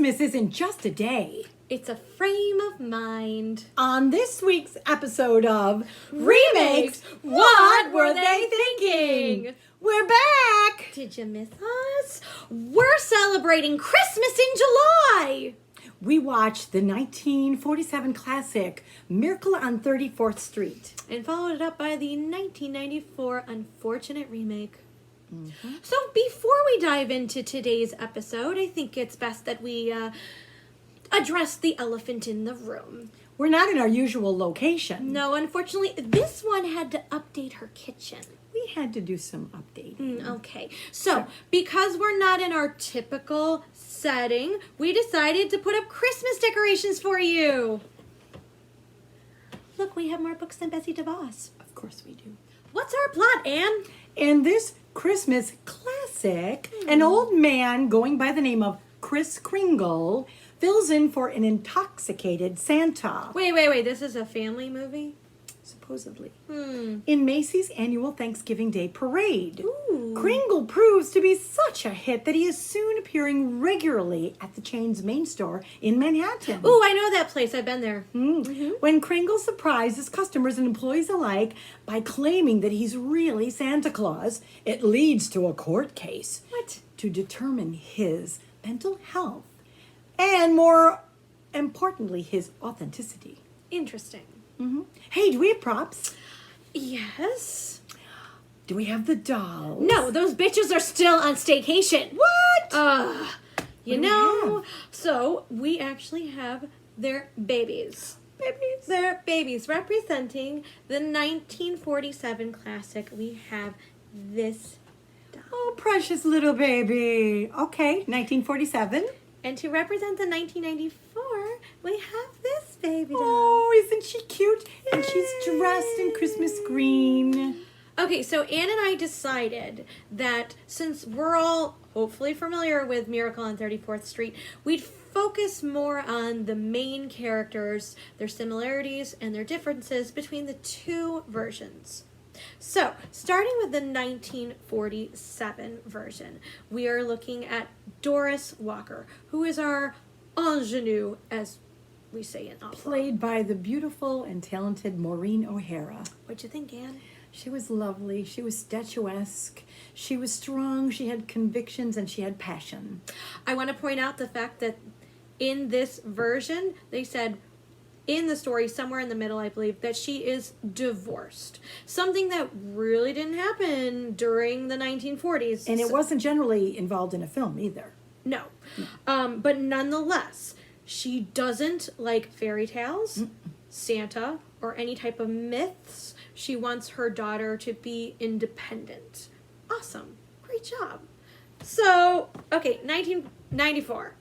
Christmas isn't just a day. It's a frame of mind. On this week's episode of Remakes, what were they thinking? We're back! Did you miss us? We're celebrating Christmas in July. We watched the 1947 classic Miracle on 34th Street. And followed it up by the 1994 unfortunate remake. So before we dive into today's episode, I think it's best that we address the elephant in the room. We're not in our usual location. No, unfortunately, this one had to update her kitchen. We had to do some updating. Okay, so because we're not in our typical setting, we decided to put up Christmas decorations for you. Look, we have more books than Bessie DeVos. Of course we do. What's our plot, Anne? In this Christmas classic, an old man going by the name of Kris Kringle fills in for an intoxicated Santa. Wait, this is a family movie? Supposedly. In Macy's annual Thanksgiving Day parade. Ooh. Kringle proves to be such a hit that he is soon appearing regularly at the chain's main store in Manhattan. Ooh, I know that place. I've been there. When Kringle surprises customers and employees alike by claiming that he's really Santa Claus, it leads to a court case. What? To determine his mental health and, more importantly, his authenticity. Interesting. Hey, do we have props? Yes. Do we have the dolls? No, those bitches are still on staycation. What? You What do we know, have? so we actually have their babies. Babies. Their babies representing the 1947 classic. We have this doll. Oh, precious little baby. Okay, 1947. And to represent the 1994, we have this baby doll. Oh, isn't she cute? And she's dressed in Christmas green. Okay, so Anne and I decided that since we're all hopefully familiar with Miracle on 34th Street, we'd focus more on the main characters, their similarities, and their differences between the two versions. So, starting with the 1947 version, we are looking at Doris Walker, who is our ingenue, as we say in opera. Played by the beautiful and talented Maureen O'Hara. What'd you think, Anne? She was lovely. She was statuesque. She was strong. She had convictions and she had passion. I want to point out the fact that in this version, they said in the story, somewhere in the middle, I believe, that she is divorced. Something that really didn't happen during the 1940s. And it wasn't generally involved in a film either. No. But nonetheless, she doesn't like fairy tales, Santa, or any type of myths. She wants her daughter to be independent. Awesome. Great job. So, okay, 1994.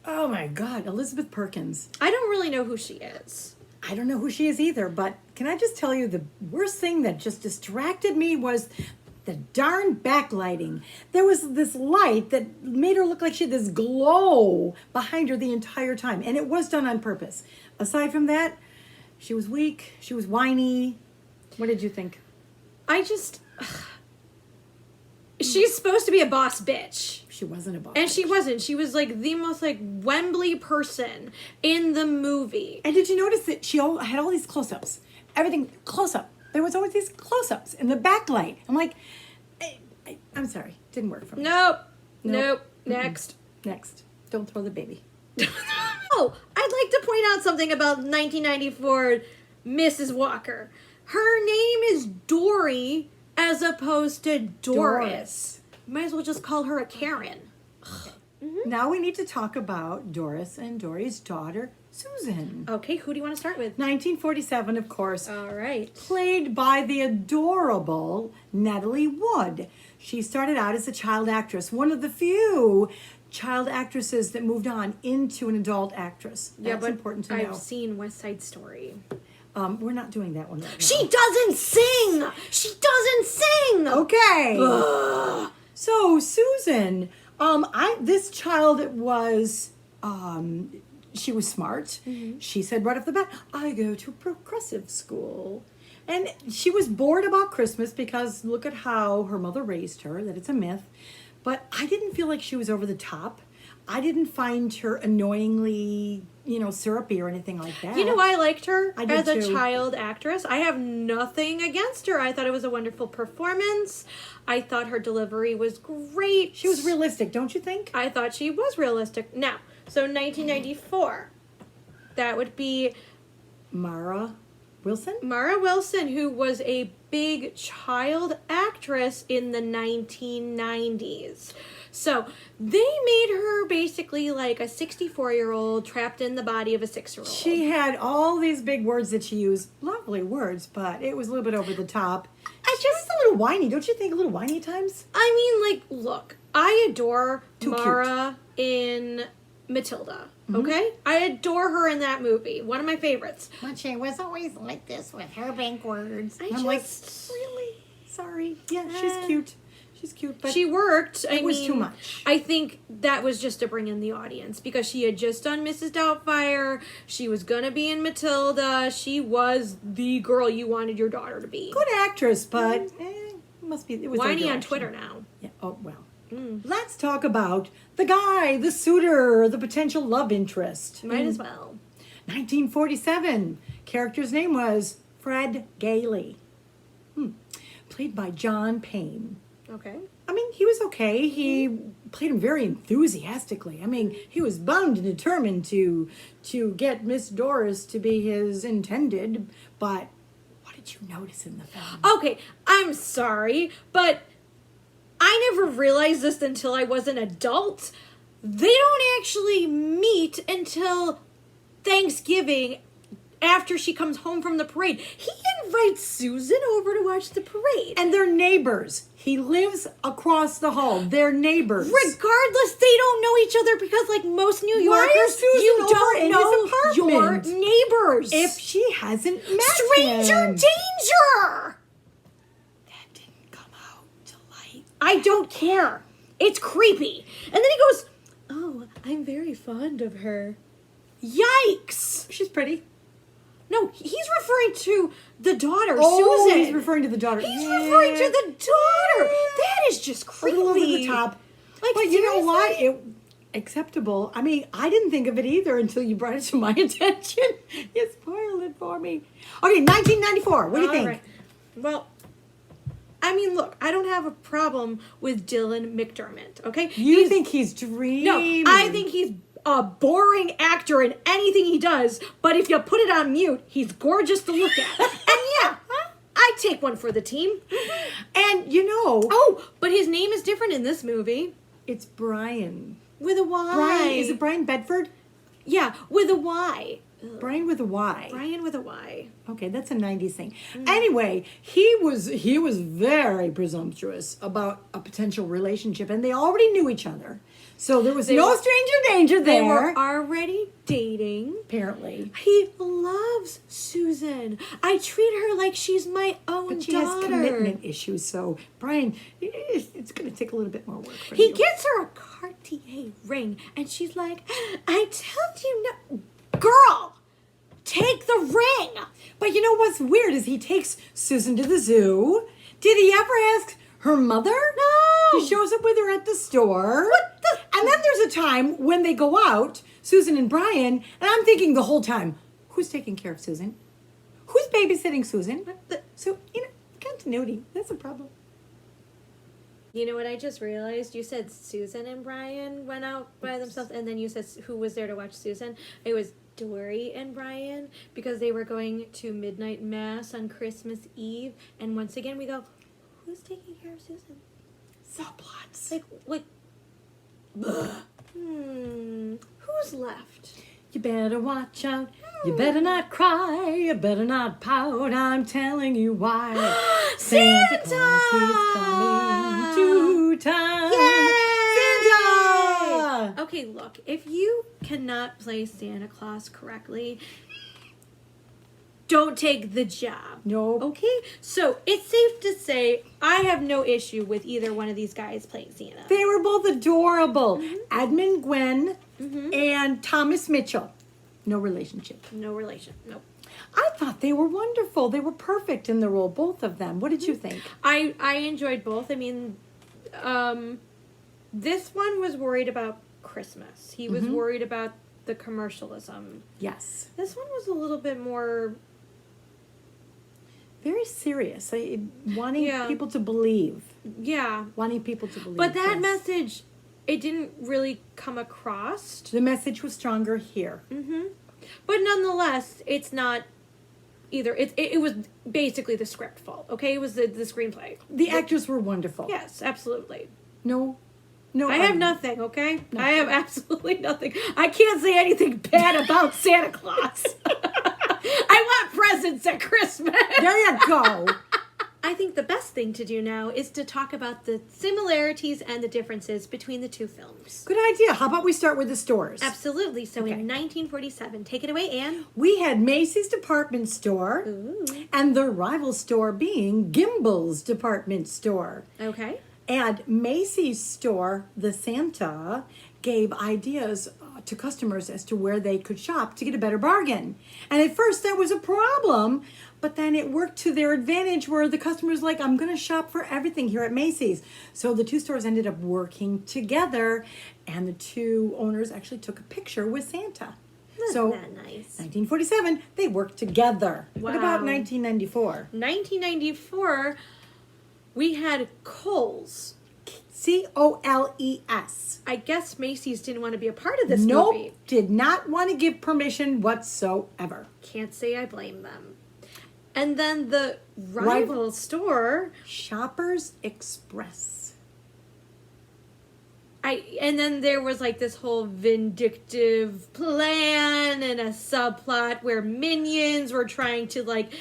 Oh my God, Elizabeth Perkins. I don't really know who she is. I don't know who she is either, but can I just tell you the worst thing that just distracted me was the darn backlighting. There was this light that made her look like she had this glow behind her the entire time, and it was done on purpose. Aside from that, she was weak, she was whiny. What did you think? She's supposed to be a boss bitch. She wasn't a boss. And she wasn't. She was like the most like Wembley person in the movie. And did you notice that she had all these close-ups? Everything close-up. There was always these close-ups in the backlight. I'm like, I'm sorry, didn't work for me. Nope. Next. Next. Don't throw the baby. Oh, I'd like to point out something about 1994 Mrs. Walker. Her name is Dory as opposed to Doris. Might as well just call her a Karen. Now we need to talk about Doris and Dory's daughter, Susan. Okay, who do you want to start with? 1947, of course. All right. Played by the adorable Natalie Wood. She started out as a child actress, one of the few child actresses that moved on into an adult actress. That's important to know. I've seen West Side Story. We're not doing that one right now. She doesn't sing! She doesn't sing! Okay. Ugh. So, Susan, this child was, she was smart. She said right off the bat, I go to progressive school. And she was bored about Christmas because look at how her mother raised her, that it's a myth. But I didn't feel like she was over the top. I didn't find her annoyingly, syrupy or anything like that. You know, I liked her I did as a too. child actress. I have nothing against her. I thought it was a wonderful performance. I thought her delivery was great. She was realistic, don't you think? I thought she was realistic. Now, so 1994, that would be Mara Wilson? Mara Wilson, who was a big child actress in the 1990s. So they made her basically like a 64-year-old trapped in the body of a 6-year-old. She had all these big words that she used. Lovely words, but it was a little bit over the top. She was a little whiny, don't you think? A little whiny at times? I mean, like, look, I adore Too Mara in Matilda. Okay? I adore her in that movie. One of my favorites. But she was always like this with her big words. I'm like, just- really? Sorry. Yeah, she's cute. She's cute, but She worked. it was too much. I think that was just to bring in the audience because she had just done Mrs. Doubtfire. She was going to be in Matilda. She was the girl you wanted your daughter to be. Good actress, but it must be. It was their Whiny on direction. Twitter now. Yeah. Oh well. Let's talk about the guy, the suitor, the potential love interest. Might as well. 1947. Character's name was Fred Gailey. Played by John Payne. Okay. I mean, he was okay. He played him very enthusiastically. I mean, he was bound and determined to get Miss Doris to be his intended. But what did you notice in the film? Okay, I'm sorry, but I never realized this until I was an adult. They don't actually meet until Thanksgiving after she comes home from the parade. He invites Susan over to watch the parade. And they're neighbors. He lives across the hall. They're neighbors. Regardless, they don't know each other because, like most New Why Yorkers, is Susan you over don't in know his your apartment? neighbors. If she hasn't met Stranger him. danger! That didn't come out to light. I don't care. It's creepy. And then he goes, "Oh, I'm very fond of her." Yikes! She's pretty. No, he's referring to the daughter, Oh, Susan. he's referring to the daughter. He's Yeah. referring to the daughter. That is just A creepy. little over the top. Like, But you know what? seriously? Acceptable. I mean, I didn't think of it either until you brought it to my attention. You spoiled it for me. Okay, 1994. What do you All think? right. Well, I mean, look, I don't have a problem with Dylan McDermott, okay? You think he's dreaming? No, I think he's a boring actor in anything he does, but if you put it on mute, he's gorgeous to look at. And yeah, I'd take one for the team. And you know, Oh, but his name is different in this movie. it's Brian. With a Y. Brian, is it Brian Bedford? Yeah, with a Y. Brian with a Y. Brian with a Y. Okay, that's a 90s thing. Anyway, he was very presumptuous about a potential relationship, and they already knew each other. So there was no stranger danger They there. were already dating. Apparently. He loves Susan. I treat her like she's my own But she daughter. has commitment issues, so Brian, it's going to take a little bit more work for He you. gets her a Cartier ring, and she's like, "I told you no, girl, take the ring." But you know what's weird is he takes Susan to the zoo. Did he ever ask her mother? No. He shows up with her at the store. What the- And then there's a time when they go out, Susan and Brian, and I'm thinking the whole time, who's taking care of Susan? Who's babysitting Susan? So, continuity, that's a problem. You know what I just realized? You said Susan and Brian went out by themselves, and then you said who was there to watch Susan. It was Dory and Brian, because they were going to midnight mass on Christmas Eve, and once again we go, who's taking care of Susan? Subplots. Like, who's left? You better watch out. You better not cry. You better not pout. I'm telling you why. Santa Claus is coming to town. Santa! Okay, look, if you cannot play Santa Claus correctly, don't take the job. Nope. Okay? So it's safe to say I have no issue with either one of these guys playing Santa. They were both adorable. Edmund Gwen and Thomas Mitchell. No relationship. No relation. Nope. I thought they were wonderful. They were perfect in the role, both of them. What did you think? I enjoyed both. I mean, this one was worried about Christmas. He was worried about the commercialism. Yes. This one was a little bit more... Very serious. Wanting Yeah. people to believe. Yeah. Wanting people to believe. But that yes. message, it didn't really come across. The message was stronger here. But nonetheless, it's not either. It was basically the script fault, okay? It was the screenplay. The actors were wonderful. Yes, absolutely. No. I have nothing, okay? I have absolutely nothing. I can't say anything bad about Santa Claus. I want presents at Christmas. There you go. I think the best thing to do now is to talk about the similarities and the differences between the two films. Good idea. How about we start with the stores? Absolutely. So in 1947, take it away, Anne. We had Macy's department store, Ooh. and the rival store being Gimbel's department store. Okay. And Macy's store, the Santa, gave ideas to customers as to where they could shop to get a better bargain. And at first that was a problem, but then it worked to their advantage where the customer's like, I'm going to shop for everything here at Macy's. So the two stores ended up working together, and the two owners actually took a picture with Santa. Isn't that nice? 1947, they worked together. What about Wow. 1994? 1994, we had Kohl's. Coles. I guess Macy's didn't want to be a part of this Nope, movie. did not want to give permission whatsoever. Can't say I blame them. And then the rival store, Shoppers Express. and then there was like this whole vindictive plan and a subplot where minions were trying to like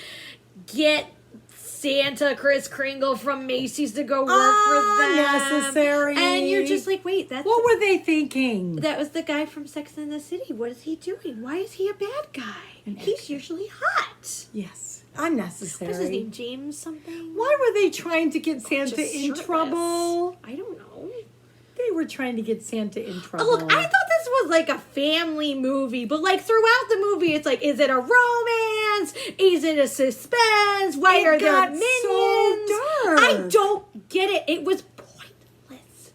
get Santa Kris Kringle from Macy's to go work for them. Unnecessary. And you're just like, wait, that's What were they thinking? that was the guy from Sex and the City. What is he doing? Why is he a bad guy? He's usually hot. Yes, unnecessary. What's his name? James something? Why were they trying to get Santa Just in shirtless. trouble? I don't know. They were trying to get Santa in trouble. Oh, look, I thought this was like a family movie, but like throughout the movie, it's like, is it a romance? Is it a suspense? Why are there got minions? so dark. I don't get it. It was pointless.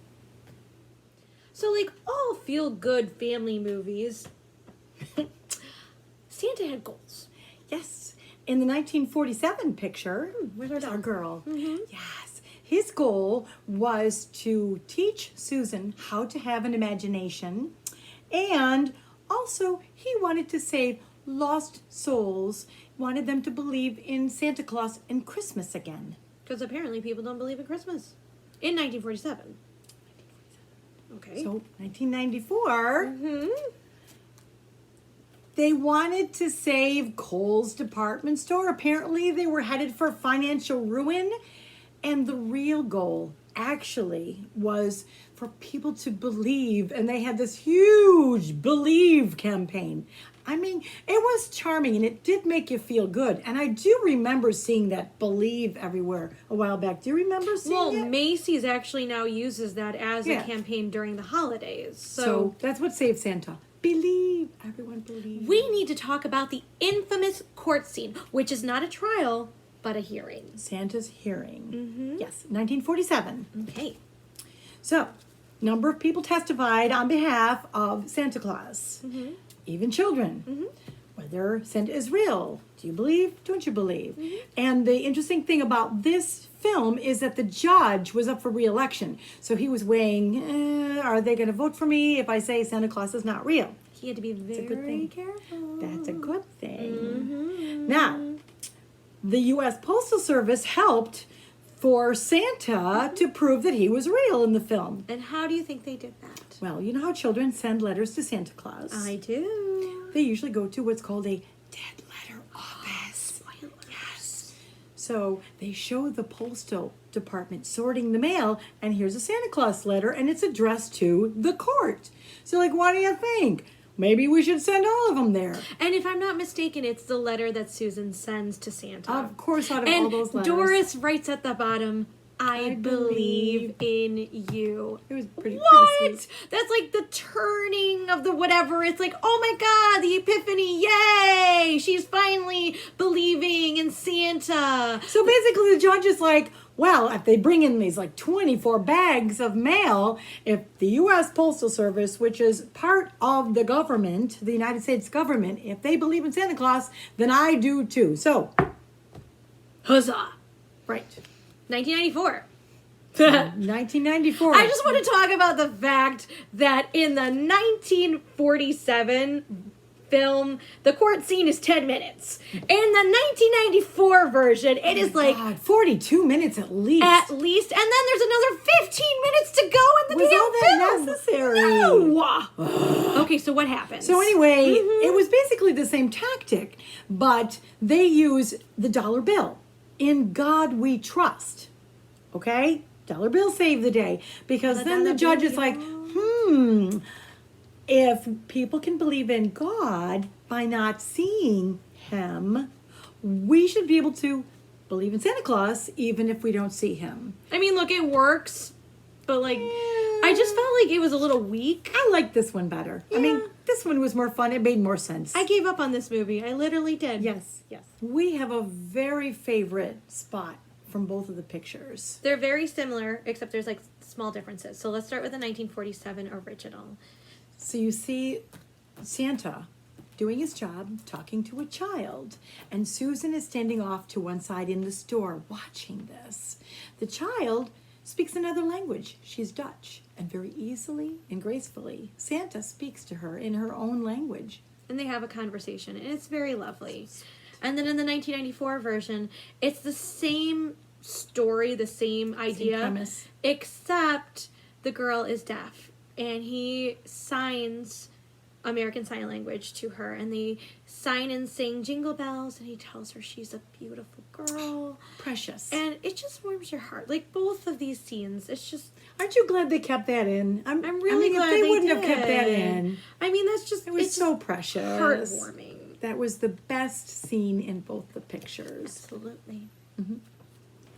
So, like all feel-good family movies, Santa had goals. Yes. In the 1947 picture, where's our girl? Yes. His goal was to teach Susan how to have an imagination, and also he wanted to save lost souls, wanted them to believe in Santa Claus and Christmas again. Because apparently people don't believe in Christmas. In 1947. Okay. So, 1994, they wanted to save Kohl's department store. Apparently, they were headed for financial ruin. And the real goal actually was for people to believe. And they had this huge Believe campaign. I mean, it was charming and it did make you feel good. And I do remember seeing that Believe everywhere a while back. Do you remember seeing it? Macy's actually now uses that as Yeah. a campaign during the holidays. So that's what saved Santa. Believe. Everyone believe. We need to talk about the infamous court scene, which is not a trial, but a hearing. Santa's hearing. Yes, 1947. Okay. So, number of people testified on behalf of Santa Claus. Even children. Whether Santa is real. Do you believe? Don't you believe? And the interesting thing about this film is that the judge was up for re-election. So he was weighing, are they going to vote for me if I say Santa Claus is not real? He had to be very good thing. careful. That's a good thing. Now, the U.S. Postal Service helped for Santa to prove that he was real in the film. And how do you think they did that? Well, you know how children send letters to Santa Claus? I do. They usually go to what's called a dead letter office. Yes. So they show the postal department sorting the mail, and here's a Santa Claus letter, and it's addressed to the court. So, like, what do you think? Maybe we should send all of them there. And if I'm not mistaken, it's the letter that Susan sends to Santa. Of course, out of and all those letters. Doris writes at the bottom, I believe in you. It was pretty What? sweet. That's like the turning of the whatever. It's like, oh my God, the epiphany. Yay. She's finally believing in Santa. So basically, the judge is like, Well, if they bring in these like 24 bags of mail, if the U.S. Postal Service, which is part of the government, the United States government, if they believe in Santa Claus, then I do too. So, Huzzah! right. 1994. 1994. I just want to talk about the fact that in the 1947 film, the court scene is 10 minutes. In the 1994 version, it is like 42 minutes at least. At least, and then there's another 15 minutes to go in the Was damn all that film. necessary? No. Okay, so what happens? So anyway, it was basically the same tactic, but they use the dollar bill. In God we trust. Okay? Dollar bill saved the day. Because then the judge is like, if people can believe in God by not seeing him, we should be able to believe in Santa Claus even if we don't see him. I mean, look, it works, but like, I just felt like it was a little weak. I like this one better. I mean, this one was more fun. It made more sense. I gave up on this movie. I literally did. Yes. We have a very favorite spot from both of the pictures. They're very similar, except there's like small differences. So let's start with the 1947 original. So you see Santa doing his job, talking to a child, and Susan is standing off to one side in the store watching this. The child speaks another language. She's Dutch, and very easily and gracefully, Santa speaks to her in her own language. And they have a conversation, and it's very lovely. And then in the 1994 version, it's the same story, the same idea, premise. Except the girl is deaf, and he signs American Sign Language to her, and they sign and sing Jingle Bells, and he tells her she's a beautiful girl. Precious. And it just warms your heart. Like, both of these scenes, it's just... Aren't you glad they kept that in? I'm really glad if they they wouldn't did. have kept that in. I mean, that's just... It was it's so just precious. heartwarming. That was the best scene in both the pictures. Absolutely.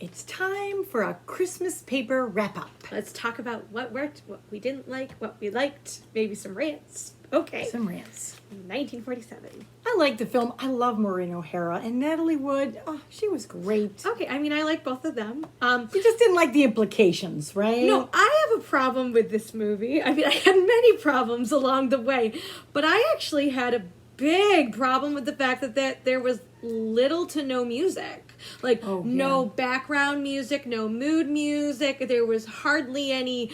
It's time for a Christmas paper wrap-up. Let's talk about what worked, what we didn't like, what we liked, maybe some rants. Okay. Some rants. 1947. I like the film. I love Maureen O'Hara and Natalie Wood. Oh, she was great. Okay, I mean, I like both of them. You just didn't like the implications, right? No, I have a problem with this movie. I mean, I had many problems along the way, but I actually had a big problem with the fact that there was little to no music. Like, no background music, no mood music. There was hardly any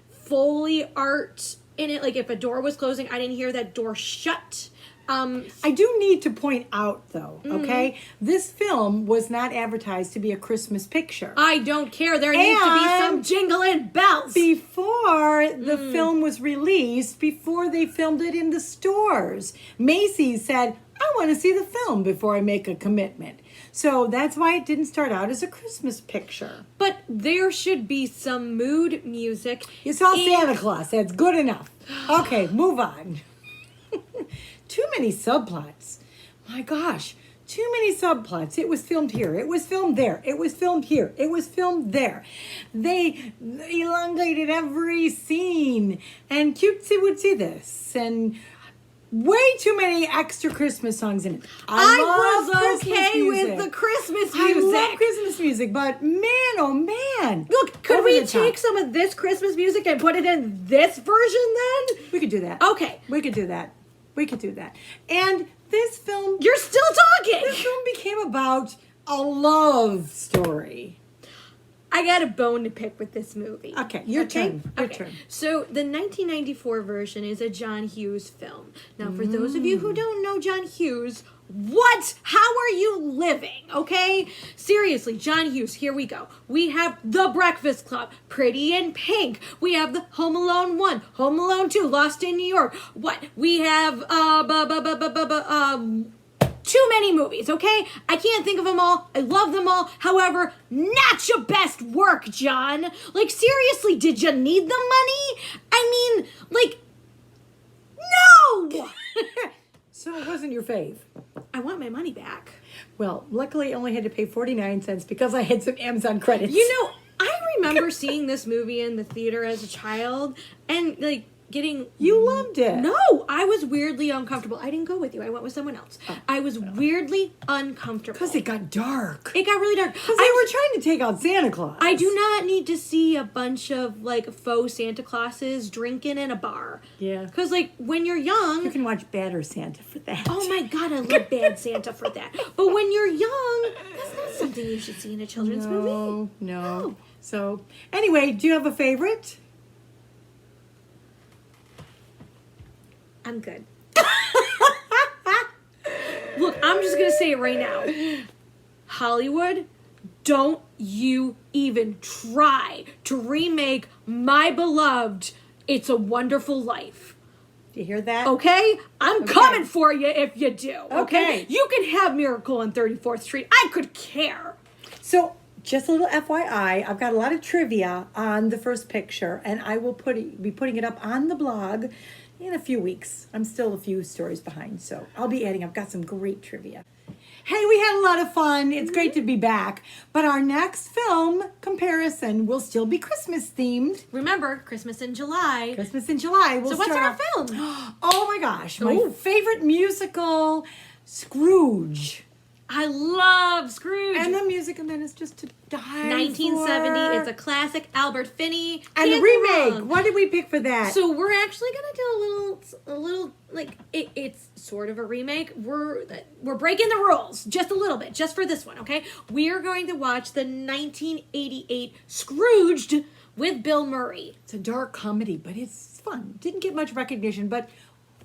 Foley art in it. Like, if a door was closing, I didn't hear that door shut. I do need to point out, though, okay? This film was not advertised to be a Christmas picture. I don't care. There needs to be some jingling bells. Before the film was released, before they filmed it in the stores, Macy's said, I want to see the film before I make a commitment. So that's why it didn't start out as a Christmas picture. But there should be some mood music. You saw Santa Claus. That's good enough. Okay, move on. Too many subplots. My gosh, too many subplots. It was filmed here. It was filmed there. It was filmed here. It was filmed there. They elongated every scene and cutesy wootsy this and way too many extra Christmas songs in it. I was Christmas okay music. with the Christmas I music. love Christmas music, but man, oh man. Look, could Over we the top. take some of this Christmas music and put it in this version then? We could do that. Okay. We could do that. We could do that. And this film... You're still talking! This film became about a love story. I got a bone to pick with this movie. Okay, your turn. Your Okay. turn. So the 1994 version is a John Hughes film. Now, for those of you who don't know John Hughes, what? How are you living? Okay? Seriously, John Hughes, here we go. We have The Breakfast Club, Pretty in Pink. We have the Home Alone 1, Home Alone 2, Lost in New York. What? We have, too many movies, okay? I can't think of them all. I love them all. However, not your best work, John. Like, seriously, did you need the money? I mean, like, no! So it wasn't your fave. I want my money back. Well, luckily I only had to pay 49 cents because I had some Amazon credits. You know, I remember seeing this movie in the theater as a child, and, like, getting. You loved it. No, I was weirdly uncomfortable. I didn't go with you. I went with someone else. I was weirdly uncomfortable. Because it got dark. It got really dark. Because they were trying to take out Santa Claus. I do not need to see a bunch of, like, faux Santa Clauses drinking in a bar. Yeah. Because, like, when you're young... You can watch Badder Santa for that. Oh, my God, I love Bad Santa for that. But when you're young, that's not something you should see in a children's movie. No. So, anyway, do you have a favorite? I'm good. Look, I'm just going to say it right now. Hollywood, don't you even try to remake my beloved It's a Wonderful Life. Do you hear that? Okay? I'm coming for you if you do. Okay. You can have Miracle on 34th Street. I could care. So, just a little FYI, I've got a lot of trivia on the first picture, and I will be putting it up on the blog in a few weeks. I'm still a few stories behind, so I'll be adding. I've got some great trivia. Hey, we had a lot of fun. It's great to be back. But our next film comparison will still be Christmas themed. Remember, Christmas in July. Christmas in July. So what's our film? Oh my gosh, my favorite musical, Scrooge. I love Scrooge. And the music, and then it's just to die 1970. for. It's a classic. Albert Finney. And the Can't go remake. wrong. What did we pick for that? So we're actually gonna do a little like it's sort of a remake. We're breaking the rules just a little bit, just for this one, okay? We are going to watch the 1988 Scrooged with Bill Murray. It's a dark comedy, but it's fun. Didn't get much recognition, but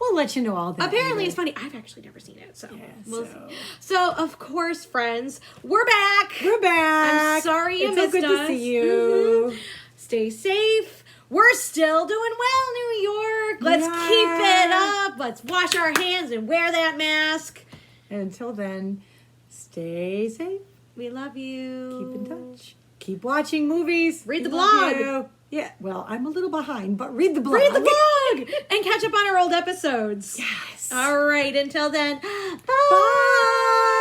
we'll let you know all that. Apparently, later. it's funny. I've actually never seen it, so Yeah, we'll so- see. So, of course, friends, we're back. We're back. I'm sorry you it's missed so good us. to see you. Mhm. Stay safe. We're still doing well, New York. Let's keep it up. Let's wash our hands and wear that mask. And until then, stay safe. We love you. Keep in touch. Keep watching movies. Read the We love blog. you. Yeah, well, I'm a little behind, but read the blog. Read the blog and catch up on our old episodes. Yes. All right. Until then, bye. Bye.